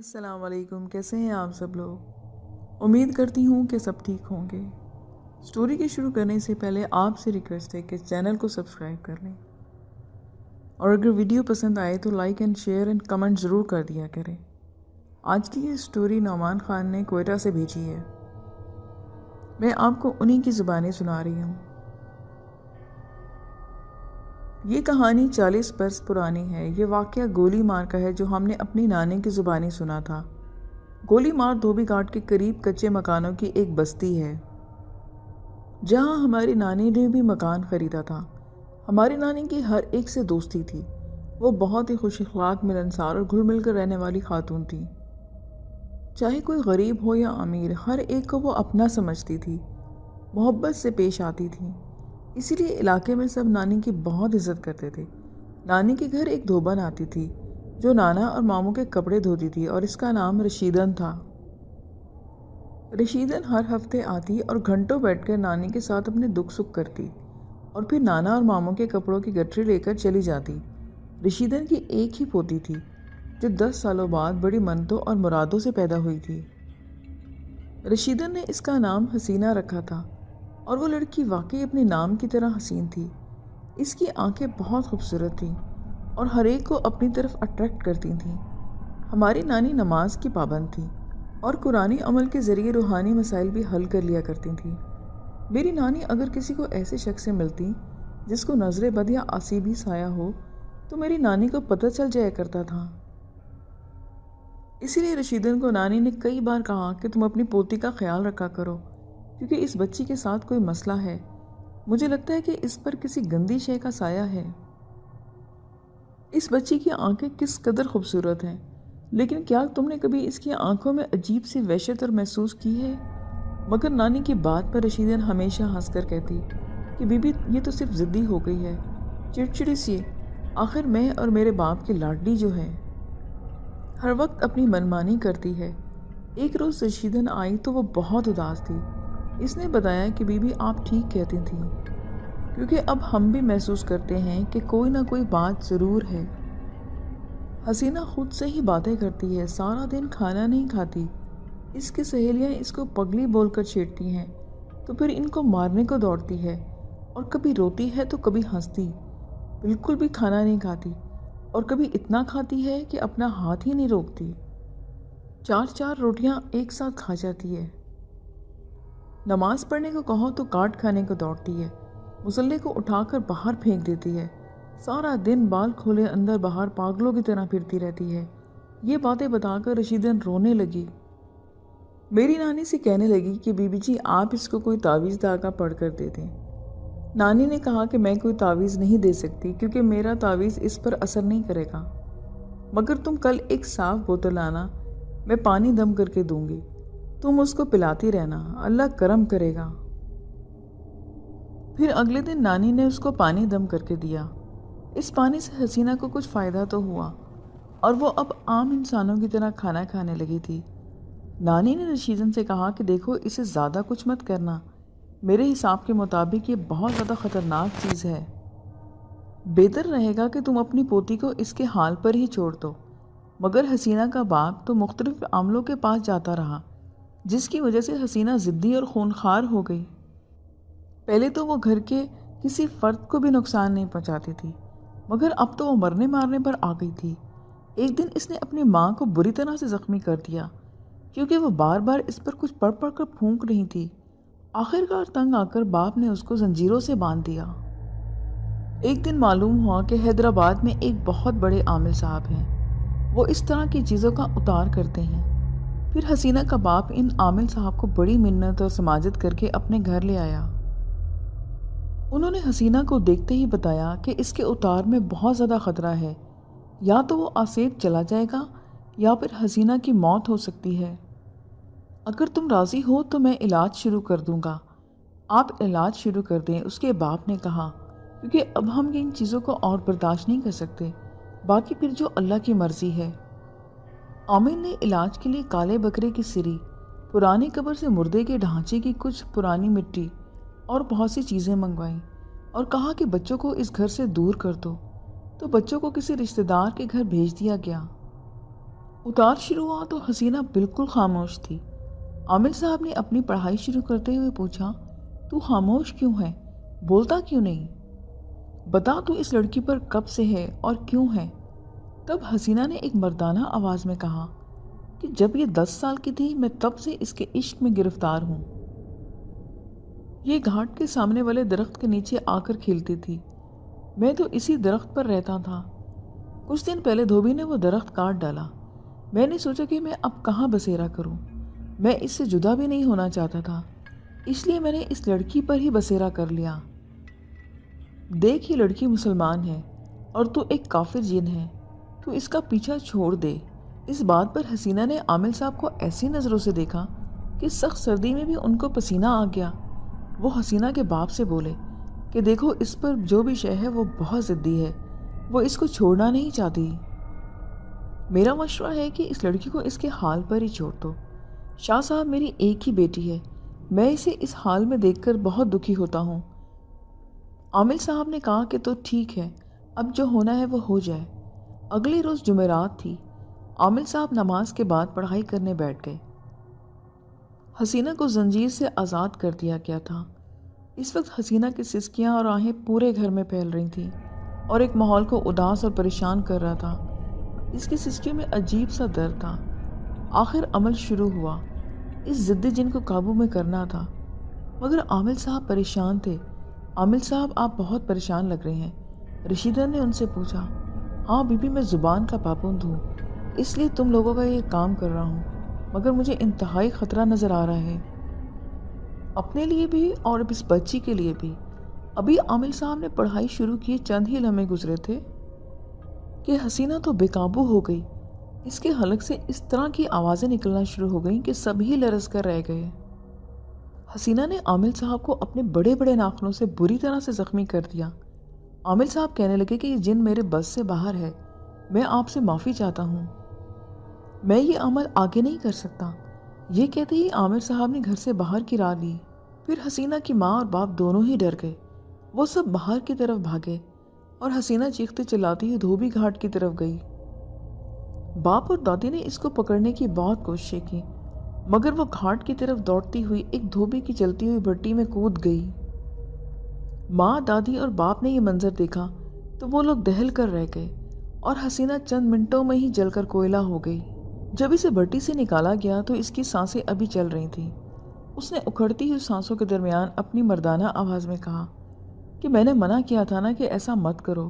السلام علیکم، کیسے ہیں آپ سب لوگ؟ امید کرتی ہوں کہ سب ٹھیک ہوں گے۔ سٹوری کے شروع کرنے سے پہلے آپ سے ریکویسٹ ہے کہ چینل کو سبسکرائب کر لیں، اور اگر ویڈیو پسند آئے تو like and share and comment ضرور کر دیا کریں۔ آج کی یہ سٹوری نعمان خان نے کوئٹہ سے بھیجی ہے، میں آپ کو انہی کی زبانیں سنا رہی ہوں۔ یہ کہانی 40 برس پرانی ہے۔ یہ واقعہ گولی مار کا ہے جو ہم نے اپنی نانی کی زبانی سنا تھا۔ گولی مار دھوبی گھاٹ کے قریب کچے مکانوں کی ایک بستی ہے، جہاں ہماری نانی نے بھی مکان خریدا تھا۔ ہماری نانی کی ہر ایک سے دوستی تھی۔ وہ بہت ہی خوش اخلاق، ملنسار اور گھل مل کر رہنے والی خاتون تھی۔ چاہے کوئی غریب ہو یا امیر، ہر ایک کو وہ اپنا سمجھتی تھی، محبت سے پیش آتی تھی۔ اسی لیے علاقے میں سب نانی کی بہت عزت کرتے تھے۔ نانی کے گھر ایک دھوبن آتی تھی جو نانا اور ماموں کے کپڑے دھوتی تھی، اور اس کا نام رشیدن تھا۔ رشیدن ہر ہفتے آتی اور گھنٹوں بیٹھ کر نانی کے ساتھ اپنے دکھ سکھ کرتی، اور پھر نانا اور ماموں کے کپڑوں کی گٹھری لے کر چلی جاتی۔ رشیدن کی ایک ہی پوتی تھی جو 10 سالوں بعد بڑی منتوں اور مرادوں سے پیدا ہوئی تھی۔ رشیدن نے اس کا نام حسینہ رکھا تھا، اور وہ لڑکی واقعی اپنے نام کی طرح حسین تھی۔ اس کی آنکھیں بہت خوبصورت تھیں اور ہر ایک کو اپنی طرف اٹریکٹ کرتی تھیں۔ ہماری نانی نماز کی پابند تھی اور قرآنی عمل کے ذریعے روحانی مسائل بھی حل کر لیا کرتی تھیں۔ میری نانی اگر کسی کو ایسے شخص سے ملتی جس کو نظر بد یا عصیبی سایہ ہو تو میری نانی کو پتہ چل جایا کرتا تھا۔ اسی لیے رشیدن کو نانی نے کئی بار کہا کہ تم اپنی پوتی کا خیال رکھا کرو، کیونکہ اس بچی کے ساتھ کوئی مسئلہ ہے۔ مجھے لگتا ہے کہ اس پر کسی گندی شے کا سایہ ہے۔ اس بچی کی آنکھیں کس قدر خوبصورت ہیں، لیکن کیا تم نے کبھی اس کی آنکھوں میں عجیب سی وحشت اور محسوس کی ہے؟ مگر نانی کی بات پر رشیدن ہمیشہ ہنس کر کہتی کہ بی بی یہ تو صرف ضدی ہو گئی ہے، چڑچڑی سی، آخر میں اور میرے باپ کی لاڈلی جو ہے ہر وقت اپنی منمانی کرتی ہے۔ ایک روز رشیدن آئی تو وہ بہت اداس تھی۔ اس نے بتایا کہ بی بی آپ ٹھیک کہتی تھیں، کیونکہ اب ہم بھی محسوس کرتے ہیں کہ کوئی نہ کوئی بات ضرور ہے۔ حسینہ خود سے ہی باتیں کرتی ہے، سارا دن کھانا نہیں کھاتی۔ اس کی سہیلیاں اس کو پگلی بول کر چھیڑتی ہیں تو پھر ان کو مارنے کو دوڑتی ہے، اور کبھی روتی ہے تو کبھی ہنستی۔ بالکل بھی کھانا نہیں کھاتی، اور کبھی اتنا کھاتی ہے کہ اپنا ہاتھ ہی نہیں روکتی۔ 4 روٹیاں ایک ساتھ کھا جاتی ہے۔ نماز پڑھنے کو کہو تو کاٹ کھانے کو دوڑتی ہے، مصلے کو اٹھا کر باہر پھینک دیتی ہے، سارا دن بال کھولے اندر باہر پاگلوں کی طرح پھرتی رہتی ہے۔ یہ باتیں بتا کر رشیدن رونے لگی۔ میری نانی سے کہنے لگی کہ بی بی جی آپ اس کو کوئی تعویذ دھاگا پڑھ کر دے دیں۔ نانی نے کہا کہ میں کوئی تعویذ نہیں دے سکتی، کیونکہ میرا تعویذ اس پر اثر نہیں کرے گا، مگر تم کل ایک صاف بوتل لانا، میں پانی دم کر کے دوں گی، تم اس کو پلاتی رہنا، اللہ کرم کرے گا۔ پھر اگلے دن نانی نے اس کو پانی دم کر کے دیا۔ اس پانی سے حسینہ کو کچھ فائدہ تو ہوا، اور وہ اب عام انسانوں کی طرح کھانا کھانے لگی تھی۔ نانی نے رشیدن سے کہا کہ دیکھو اسے زیادہ کچھ مت کرنا، میرے حساب کے مطابق یہ بہت زیادہ خطرناک چیز ہے، بہتر رہے گا کہ تم اپنی پوتی کو اس کے حال پر ہی چھوڑ دو۔ مگر حسینہ کا باپ تو مختلف عاملوں کے پاس جاتا رہا، جس کی وجہ سے حسینہ ضدی اور خونخوار ہو گئی۔ پہلے تو وہ گھر کے کسی فرد کو بھی نقصان نہیں پہنچاتی تھی، مگر اب تو وہ مرنے مارنے پر آ گئی تھی۔ ایک دن اس نے اپنی ماں کو بری طرح سے زخمی کر دیا، کیونکہ وہ بار بار اس پر کچھ پڑھ پڑھ کر پھونک رہی تھی۔ آخرکار تنگ آ کر باپ نے اس کو زنجیروں سے باندھ دیا۔ ایک دن معلوم ہوا کہ حیدرآباد میں ایک بہت بڑے عامل صاحب ہیں، وہ اس طرح کی چیزوں کا اتار کرتے ہیں۔ پھر حسینہ کا باپ ان عامل صاحب کو بڑی منت اور سماجت کر کے اپنے گھر لے آیا۔ انہوں نے حسینہ کو دیکھتے ہی بتایا کہ اس کے اتار میں بہت زیادہ خطرہ ہے، یا تو وہ آسیب چلا جائے گا یا پھر حسینہ کی موت ہو سکتی ہے۔ اگر تم راضی ہو تو میں علاج شروع کر دوں گا۔ آپ علاج شروع کر دیں، اس کے باپ نے کہا، کیونکہ اب ہم ان چیزوں کو اور برداشت نہیں کر سکتے، باقی پھر جو اللہ کی مرضی ہے۔ عامل نے علاج کے لیے کالے بکرے کی سری، پرانی قبر سے مردے کے ڈھانچے کی کچھ پرانی مٹی اور بہت سی چیزیں منگوائیں، اور کہا کہ بچوں کو اس گھر سے دور کر دو۔ تو بچوں کو کسی رشتہ دار کے گھر بھیج دیا گیا۔ اتار شروع ہوا تو حسینہ بالکل خاموش تھی۔ عامل صاحب نے اپنی پڑھائی شروع کرتے ہوئے پوچھا، تو خاموش کیوں ہے؟ بولتا کیوں نہیں؟ بتا تو اس لڑکی پر کب سے ہے اور کیوں ہے؟ تب حسینہ نے ایک مردانہ آواز میں کہا کہ جب یہ 10 سال کی تھی میں تب سے اس کے عشق میں گرفتار ہوں۔ یہ گھاٹ کے سامنے والے درخت کے نیچے آ کر کھیلتی تھی۔ میں تو اسی درخت پر رہتا تھا۔ کچھ دن پہلے دھوبی نے وہ درخت کاٹ ڈالا۔ میں نے سوچا کہ میں اب کہاں بسیرا کروں۔ میں اس سے جدا بھی نہیں ہونا چاہتا تھا، اس لیے میں نے اس لڑکی پر ہی بسیرا کر لیا۔ دیکھ یہ لڑکی مسلمان ہے اور تو ایک کافر جن ہے، تو اس کا پیچھا چھوڑ دے۔ اس بات پر حسینہ نے عامل صاحب کو ایسی نظروں سے دیکھا کہ سخت سردی میں بھی ان کو پسینہ آ گیا۔ وہ حسینہ کے باپ سے بولے کہ دیکھو اس پر جو بھی شے ہے وہ بہت ضدی ہے، وہ اس کو چھوڑنا نہیں چاہتی۔ میرا مشورہ ہے کہ اس لڑکی کو اس کے حال پر ہی چھوڑ دو۔ شاہ صاحب میری ایک ہی بیٹی ہے، میں اسے اس حال میں دیکھ کر بہت دکھی ہوتا ہوں۔ عامل صاحب نے کہا کہ تو ٹھیک ہے، اب جو ہونا ہے وہ ہو جائے۔ اگلی روز جمعرات تھی۔ عامل صاحب نماز کے بعد پڑھائی کرنے بیٹھ گئے۔ حسینہ کو زنجیر سے آزاد کر دیا گیا تھا۔ اس وقت حسینہ کی سسکیاں اور آہیں پورے گھر میں پھیل رہی تھیں اور ایک ماحول کو اداس اور پریشان کر رہا تھا۔ اس کی سسکیوں میں عجیب سا درد تھا۔ آخر عمل شروع ہوا۔ اس ضدی جن کو قابو میں کرنا تھا، مگر عامل صاحب پریشان تھے۔ عامل صاحب آپ بہت پریشان لگ رہے ہیں، رشیدہ نے ان سے پوچھا۔ ہاں بی بی، میں زبان کا پابند ہوں، اس لیے تم لوگوں کا یہ کام کر رہا ہوں، مگر مجھے انتہائی خطرہ نظر آ رہا ہے، اپنے لیے بھی اور اب اس بچی کے لیے بھی۔ ابھی عامل صاحب نے پڑھائی شروع کی چند ہی لمحے گزرے تھے کہ حسینہ تو بے قابو ہو گئی۔ اس کے حلق سے اس طرح کی آوازیں نکلنا شروع ہو گئیں کہ سبھی لرز کر رہ گئے۔ حسینہ نے عامل صاحب کو اپنے بڑے بڑے ناخنوں سے بری طرح سے زخمی کر دیا۔ عامل صاحب کہنے لگے کہ یہ جن میرے بس سے باہر ہے، میں آپ سے معافی چاہتا ہوں، میں یہ عمل آگے نہیں کر سکتا۔ یہ کہتے ہی عامر صاحب نے گھر سے باہر کی راہ لی۔ پھر حسینہ کی ماں اور باپ دونوں ہی ڈر گئے۔ وہ سب باہر کی طرف بھاگے اور حسینہ چیختے چلاتی ہوئی دھوبی گھاٹ کی طرف گئی۔ باپ اور دادی نے اس کو پکڑنے کی بہت کوششیں کی، مگر وہ گھاٹ کی طرف دوڑتی ہوئی ایک دھوبی کی چلتی ہوئی بھٹی میں کود گئی۔ ماں، دادی اور باپ نے یہ منظر دیکھا تو وہ لوگ دہل کر رہ گئے اور حسینہ چند منٹوں میں ہی جل کر کوئلہ ہو گئی۔ جب اسے بھٹی سے نکالا گیا تو اس کی سانسیں ابھی چل رہی تھیں۔ اس نے اکھڑتی ہوئی سانسوں کے درمیان اپنی مردانہ آواز میں کہا کہ میں نے منع کیا تھا نا کہ ایسا مت کرو۔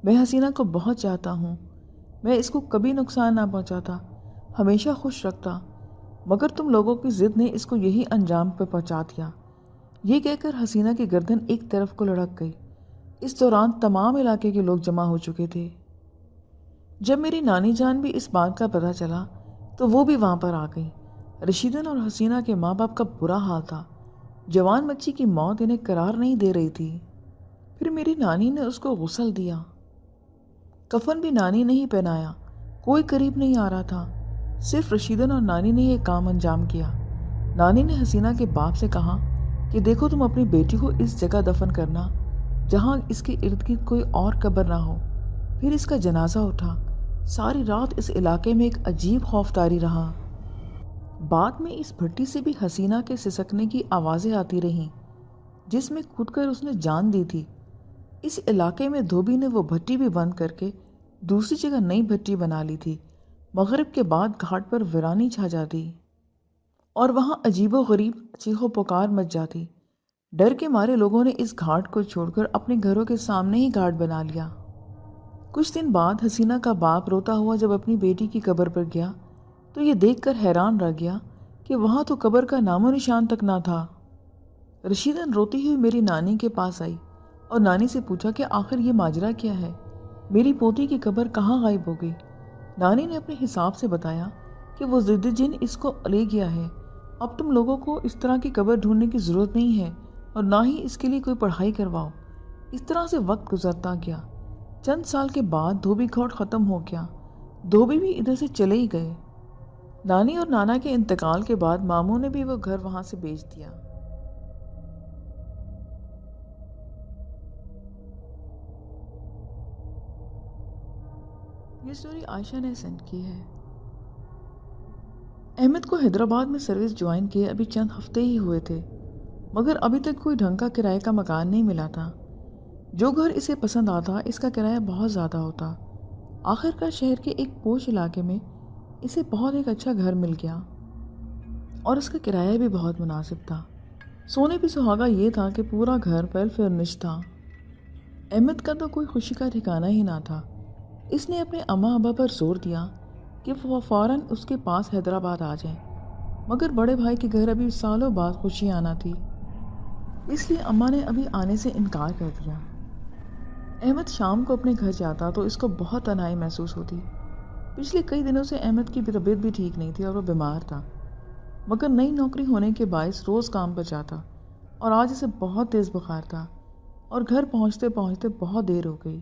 میں حسینہ کو بہت چاہتا ہوں، میں اس کو کبھی نقصان نہ پہنچاتا، ہمیشہ خوش رکھتا، مگر تم لوگوں کی ضد نے اس کو یہی انجام پہ پہنچا دیا۔ یہ کہہ کر حسینہ کی گردن ایک طرف کو لڑک گئی۔ اس دوران تمام علاقے کے لوگ جمع ہو چکے تھے۔ جب میری نانی جان بھی اس بات کا پتہ چلا تو وہ بھی وہاں پر آ گئی۔ رشیدن اور حسینہ کے ماں باپ کا برا حال تھا۔ جوان بچی کی موت انہیں قرار نہیں دے رہی تھی۔ پھر میری نانی نے اس کو غسل دیا، کفن بھی نانی نے ہی پہنایا۔ کوئی قریب نہیں آ رہا تھا، صرف رشیدن اور نانی نے یہ کام انجام کیا۔ نانی نے حسینہ کے باپ سے کہا کہ دیکھو تم اپنی بیٹی کو اس جگہ دفن کرنا جہاں اس کے ارد گرد کوئی اور قبر نہ ہو۔ پھر اس کا جنازہ اٹھا۔ ساری رات اس علاقے میں ایک عجیب خوف طاری رہا۔ بعد میں اس بھٹی سے بھی حسینہ کے سسکنے کی آوازیں آتی رہیں، جس میں کود کر اس نے جان دی تھی۔ اس علاقے میں دھوبی نے وہ بھٹی بھی بند کر کے دوسری جگہ نئی بھٹی بنا لی تھی۔ مغرب کے بعد گھاٹ پر ویرانی چھا جاتی اور وہاں عجیب و غریب چیخو پکار مچ جاتی۔ ڈر کے مارے لوگوں نے اس گھاٹ کو چھوڑ کر اپنے گھروں کے سامنے ہی گھاٹ بنا لیا۔ کچھ دن بعد حسینہ کا باپ روتا ہوا جب اپنی بیٹی کی قبر پر گیا تو یہ دیکھ کر حیران رہ گیا کہ وہاں تو قبر کا نام و نشان تک نہ تھا۔ رشیدن روتی ہوئی میری نانی کے پاس آئی اور نانی سے پوچھا کہ آخر یہ ماجرا کیا ہے، میری پوتی کی قبر کہاں غائب ہو گئی؟ نانی نے اپنے حساب سے بتایا کہ وہ ضد جن اس کو لے گیا ہے۔ اب تم لوگوں کو اس طرح کی قبر ڈھونڈنے کی ضرورت نہیں ہے اور نہ ہی اس کے لیے کوئی پڑھائی کرواؤ۔ اس طرح سے وقت گزرتا گیا۔ چند سال کے بعد دھوبی گھاٹ ختم ہو گیا۔ دھوبی بھی ادھر سے چلے ہی گئے۔ نانی اور نانا کے انتقال کے بعد ماموں نے بھی وہ گھر وہاں سے بیچ دیا۔ یہ سٹوری عائشہ نے سینڈ کی ہے۔ احمد کو حیدرآباد میں سروس جوائن کیے ابھی چند ہفتے ہی ہوئے تھے، مگر ابھی تک کوئی ڈھنگ کا کرائے کا مکان نہیں ملا تھا۔ جو گھر اسے پسند آتا اس کا کرایہ بہت زیادہ ہوتا۔ آخر کار شہر کے ایک پوش علاقے میں اسے بہت ایک اچھا گھر مل گیا اور اس کا کرایہ بھی بہت مناسب تھا۔ سونے پہ سہاگا یہ تھا کہ پورا گھر ویل فرنش تھا۔ احمد کا تو کوئی خوشی کا ٹھکانہ ہی نہ تھا۔ اس نے اپنے اماں ابا پر زور دیا کہ وہ فوراً اس کے پاس حیدرآباد آ جائیں، مگر بڑے بھائی کے گھر ابھی سالوں بعد خوشی آنا تھی، اس لیے اماں نے ابھی آنے سے انکار کر دیا۔ احمد شام کو اپنے گھر جاتا تو اس کو بہت تنہائی محسوس ہوتی۔ پچھلے کئی دنوں سے احمد کی طبیعت بھی ٹھیک نہیں تھی اور وہ بیمار تھا، مگر نئی نوکری ہونے کے باعث روز کام پر جاتا اور آج اسے بہت تیز بخار تھا اور گھر پہنچتے پہنچتے بہت دیر ہو گئی۔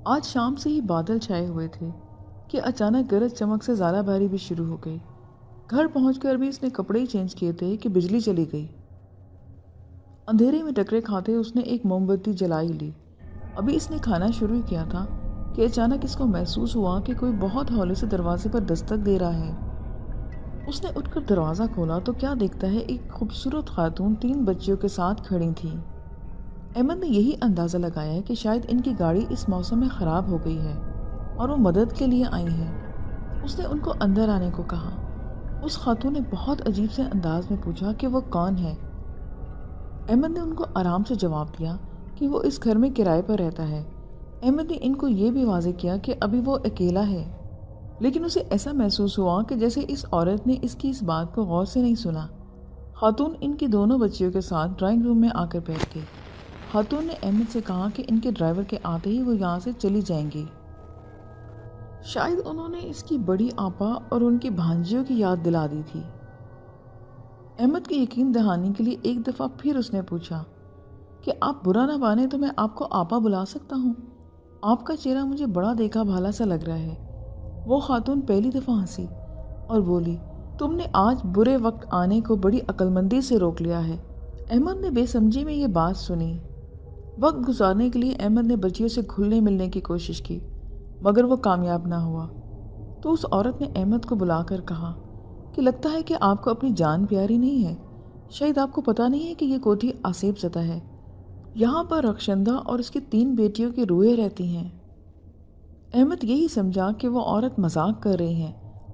آج شام سے ہی بادل چھائے ہوئے تھے کہ اچانک گرج چمک سے ژالہ باری بھی شروع ہو گئی۔ گھر پہنچ کر بھی اس نے کپڑے ہی چینج کیے تھے کہ بجلی چلی گئی۔ اندھیرے میں ٹکرے کھاتے اس نے ایک موم بتی جلائی لی۔ ابھی اس نے کھانا شروع کیا تھا کہ اچانک اس کو محسوس ہوا کہ کوئی بہت ہولے سے دروازے پر دستک دے رہا ہے۔ اس نے اٹھ کر دروازہ کھولا تو کیا دیکھتا ہے، ایک خوبصورت خاتون 3 بچیوں کے ساتھ کھڑی تھی۔ احمد نے یہی اندازہ لگایا ہے کہ شاید ان کی گاڑی اس موسم میں خراب ہو گئی ہے اور وہ مدد کے لیے آئی ہیں۔ اس نے ان کو اندر آنے کو کہا۔ اس خاتون نے بہت عجیب سے انداز میں پوچھا کہ وہ کون ہے۔ احمد نے ان کو آرام سے جواب دیا کہ وہ اس گھر میں کرائے پر رہتا ہے۔ احمد نے ان کو یہ بھی واضح کیا کہ ابھی وہ اکیلا ہے، لیکن اسے ایسا محسوس ہوا کہ جیسے اس عورت نے اس کی اس بات کو غور سے نہیں سنا۔ خاتون ان کی دونوں بچیوں کے ساتھ ڈرائنگ روم میں آ کر بیٹھ گئی۔ خاتون نے احمد سے کہا کہ ان کے ڈرائیور کے آتے ہی وہ یہاں سے چلی جائیں گی۔ شاید انہوں نے اس کی بڑی آپا اور ان کی بھانجیوں کی یاد دلا دی تھی۔ احمد کی یقین دہانی کے لیے ایک دفعہ پھر اس نے پوچھا کہ آپ برا نہ مانیں تو میں آپ کو آپا بلا سکتا ہوں؟ آپ کا چہرہ مجھے بڑا دیکھا بھالا سا لگ رہا ہے۔ وہ خاتون پہلی دفعہ ہنسی اور بولی، تم نے آج برے وقت آنے کو بڑی عقل مندی سے روک لیا ہے۔ احمد نے بے سمجھی میں یہ بات سنی۔ وقت گزارنے کے لیے احمد نے بچیوں سے گھلنے ملنے کی کوشش کی، مگر وہ کامیاب نہ ہوا۔ تو اس عورت نے احمد کو بلا کر کہا کہ لگتا ہے کہ آپ کو اپنی جان پیاری نہیں ہے۔ شاید آپ کو پتہ نہیں ہے کہ یہ کوٹھی آصف زدہ ہے۔ یہاں پر رخشندہ اور اس کی 3 بیٹیوں کی روحیں رہتی ہیں۔ احمد یہی سمجھا کہ وہ عورت مذاق کر رہی ہیں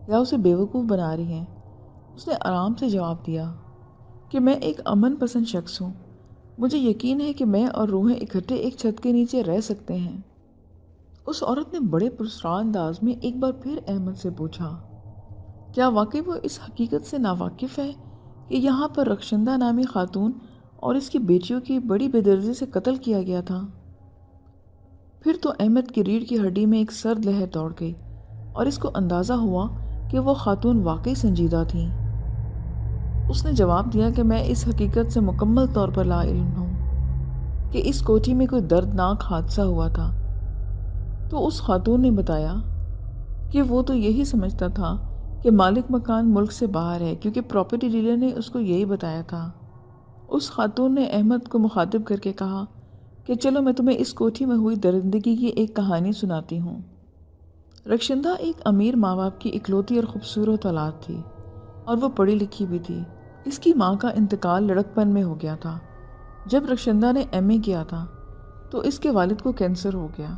یا اسے بیوقوف بنا رہی ہیں۔ اس نے آرام سے جواب دیا کہ میں ایک امن پسند شخص ہوں، مجھے یقین ہے کہ میں اور روحیں اکٹھے ایک چھت کے نیچے رہ سکتے ہیں۔ اس عورت نے بڑے پرسرار انداز میں ایک بار پھر احمد سے پوچھا، کیا واقعی وہ اس حقیقت سے ناواقف ہے کہ یہاں پر رخشندہ نامی خاتون اور اس کی بیٹیوں کی بڑی بے دردی سے قتل کیا گیا تھا؟ پھر تو احمد کی ریڑھ کی ہڈی میں ایک سرد لہر دوڑ گئی اور اس کو اندازہ ہوا کہ وہ خاتون واقعی سنجیدہ تھیں۔ اس نے جواب دیا کہ میں اس حقیقت سے مکمل طور پر لا علم ہوں کہ اس کوٹھی میں کوئی دردناک حادثہ ہوا تھا۔ تو اس خاتون نے بتایا کہ وہ تو یہی سمجھتا تھا کہ مالک مکان ملک سے باہر ہے، کیونکہ پراپرٹی ڈیلر نے اس کو یہی بتایا تھا۔ اس خاتون نے احمد کو مخاطب کر کے کہا کہ چلو میں تمہیں اس کوٹھی میں ہوئی درندگی کی ایک کہانی سناتی ہوں۔ رخشندہ ایک امیر ماں باپ کی اکلوتی اور خوبصورت اولاد تھی اور وہ پڑھی لکھی بھی تھی۔ اس کی ماں کا انتقال لڑکپن میں ہو گیا تھا۔ جب رخشندہ نے ایم اے کیا تھا تو اس کے والد کو کینسر ہو گیا۔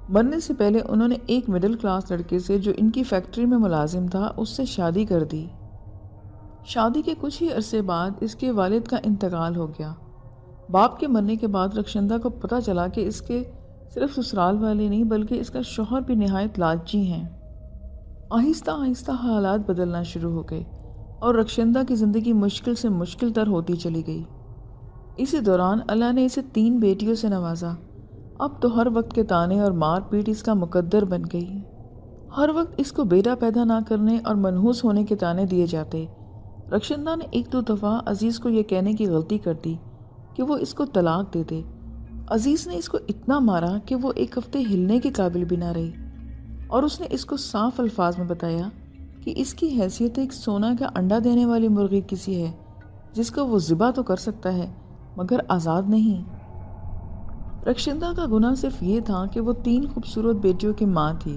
مرنے سے پہلے انہوں نے ایک مڈل کلاس لڑکے سے جو ان کی فیکٹری میں ملازم تھا اس سے شادی کر دی۔ شادی کے کچھ ہی عرصے بعد اس کے والد کا انتقال ہو گیا۔ باپ کے مرنے کے بعد رخشندہ کو پتہ چلا کہ اس کے صرف سسرال والے نہیں بلکہ اس کا شوہر بھی نہایت لالچی ہیں۔ آہستہ آہستہ حالات بدلنا شروع ہو گئے اور رخشندہ کی زندگی مشکل سے مشکل تر ہوتی چلی گئی۔ اسی دوران اللہ نے اسے 3 بیٹیوں سے نوازا۔ اب تو ہر وقت کے تانے اور مار پیٹ اس کا مقدر بن گئی۔ ہر وقت اس کو بیٹا پیدا نہ کرنے اور منحوس ہونے کے تانے دیے جاتے۔ رخشندہ نے 1-2 دفعہ عزیز کو یہ کہنے کی غلطی کر دی کہ وہ اس کو طلاق دے دے۔ عزیز نے اس کو اتنا مارا کہ وہ 1 ہفتے ہلنے کے قابل بھی نہ رہی، اور اس نے اس کو صاف الفاظ میں بتایا کہ اس کی حیثیت ایک سونا کا انڈا دینے والی مرغی کسی ہے جس کو وہ ذبح تو کر سکتا ہے مگر آزاد نہیں۔ رخشندہ کا گناہ صرف یہ تھا کہ وہ 3 خوبصورت بیٹیوں کی ماں تھی۔